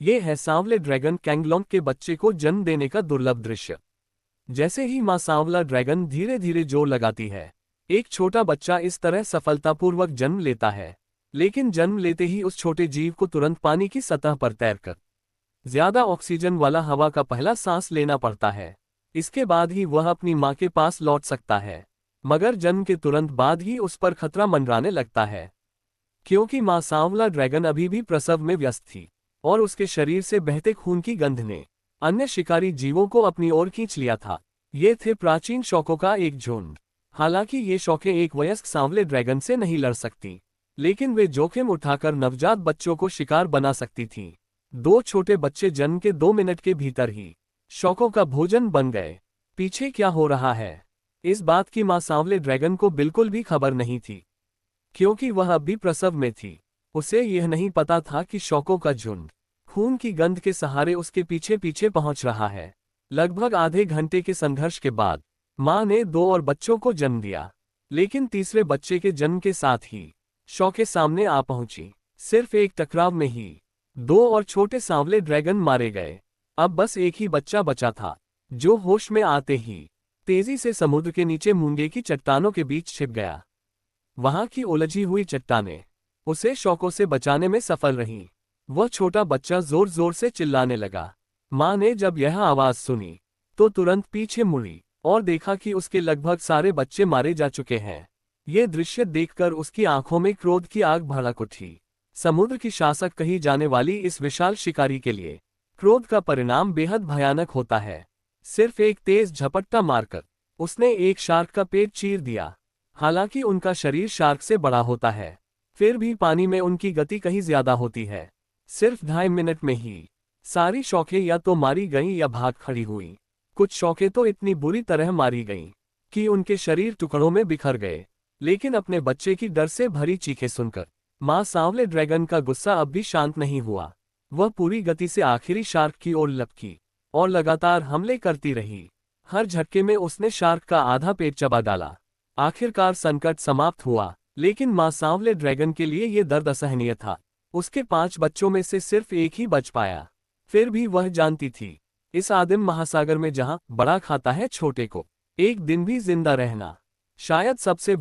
ये है सांवले ड्रैगन कैंगलोंग के बच्चे को जन्म देने का दुर्लभ दृश्य। जैसे ही मां सांवला ड्रैगन धीरे धीरे जोर लगाती है, एक छोटा बच्चा इस तरह सफलतापूर्वक जन्म लेता है। लेकिन जन्म लेते ही उस छोटे जीव को तुरंत पानी की सतह पर तैरकर ज्यादा ऑक्सीजन वाला हवा का पहला सांस लेना पड़ता है। इसके बाद ही वह अपनी मां के पास लौट सकता है। मगर जन्म के तुरंत बाद ही उस पर खतरा मंडराने लगता है, क्योंकि मां सांवला ड्रैगन अभी भी प्रसव में व्यस्त थी और उसके शरीर से बहते खून की गंध ने अन्य शिकारी जीवों को अपनी ओर खींच लिया था। ये थे प्राचीन शौकों का एक झुंड। हालांकि ये शौकें एक वयस्क सांवले ड्रैगन से नहीं लड़ सकती, लेकिन वे जोखिम उठाकर नवजात बच्चों को शिकार बना सकती थीं। दो छोटे बच्चे जन्म के 2 मिनट के भीतर ही शौकों का भोजन बन गए। पीछे क्या हो रहा है, इस बात की मां सांवले ड्रैगन को बिल्कुल भी खबर नहीं थी, क्योंकि वह अब भी प्रसव में थी। उसे यह नहीं पता था कि शौकों का झुंड खून की गंध के सहारे उसके पीछे पीछे पहुंच रहा है। लगभग आधे घंटे के संघर्ष के बाद मां ने 2 और बच्चों को जन्म दिया, लेकिन तीसरे बच्चे के जन्म के साथ ही शौकें सामने आ पहुंची। सिर्फ एक टकराव में ही 2 और छोटे सांवले ड्रैगन मारे गए। अब बस एक ही बच्चा बचा था, जो होश में आते ही तेजी से समुद्र के नीचे मूंगे की चट्टानों के बीच छिप गया। वहां की उलझी हुई चट्टानें उसे शौकों से बचाने में सफल रहीं। वह छोटा बच्चा जोर जोर से चिल्लाने लगा। मां ने जब यह आवाज सुनी तो तुरंत पीछे मुड़ी और देखा कि उसके लगभग सारे बच्चे मारे जा चुके हैं। ये दृश्य देखकर उसकी आंखों में क्रोध की आग भड़क उठी। समुद्र की शासक कही जाने वाली इस विशाल शिकारी के लिए क्रोध का परिणाम बेहद भयानक होता है। सिर्फ एक तेज झपट्टा मारकर उसने एक शार्क का पेट चीर दिया। हालांकि उनका शरीर शार्क से बड़ा होता है, फिर भी पानी में उनकी गति कहीं ज्यादा होती है। सिर्फ 2.5 मिनट में ही सारी शौकें या तो मारी गईं या भाग खड़ी हुईं। कुछ शौकें तो इतनी बुरी तरह मारी गईं कि उनके शरीर टुकड़ों में बिखर गए। लेकिन अपने बच्चे की डर से भरी चीखें सुनकर मां सांवले ड्रैगन का गुस्सा अब भी शांत नहीं हुआ। वह पूरी गति से आखिरी शार्क की ओर लपकी और लगातार हमले करती रही। हर झटके में उसने शार्क का आधा पेट चबा डाला। आखिरकार संकट समाप्त हुआ, लेकिन मां सांवले ड्रैगन के लिए यह दर्द असहनीय था। उसके 5 बच्चों में से सिर्फ एक ही बच पाया। फिर भी वह जानती थी, इस आदिम महासागर में जहां बड़ा खाता है छोटे को, एक दिन भी जिंदा रहना शायद सबसे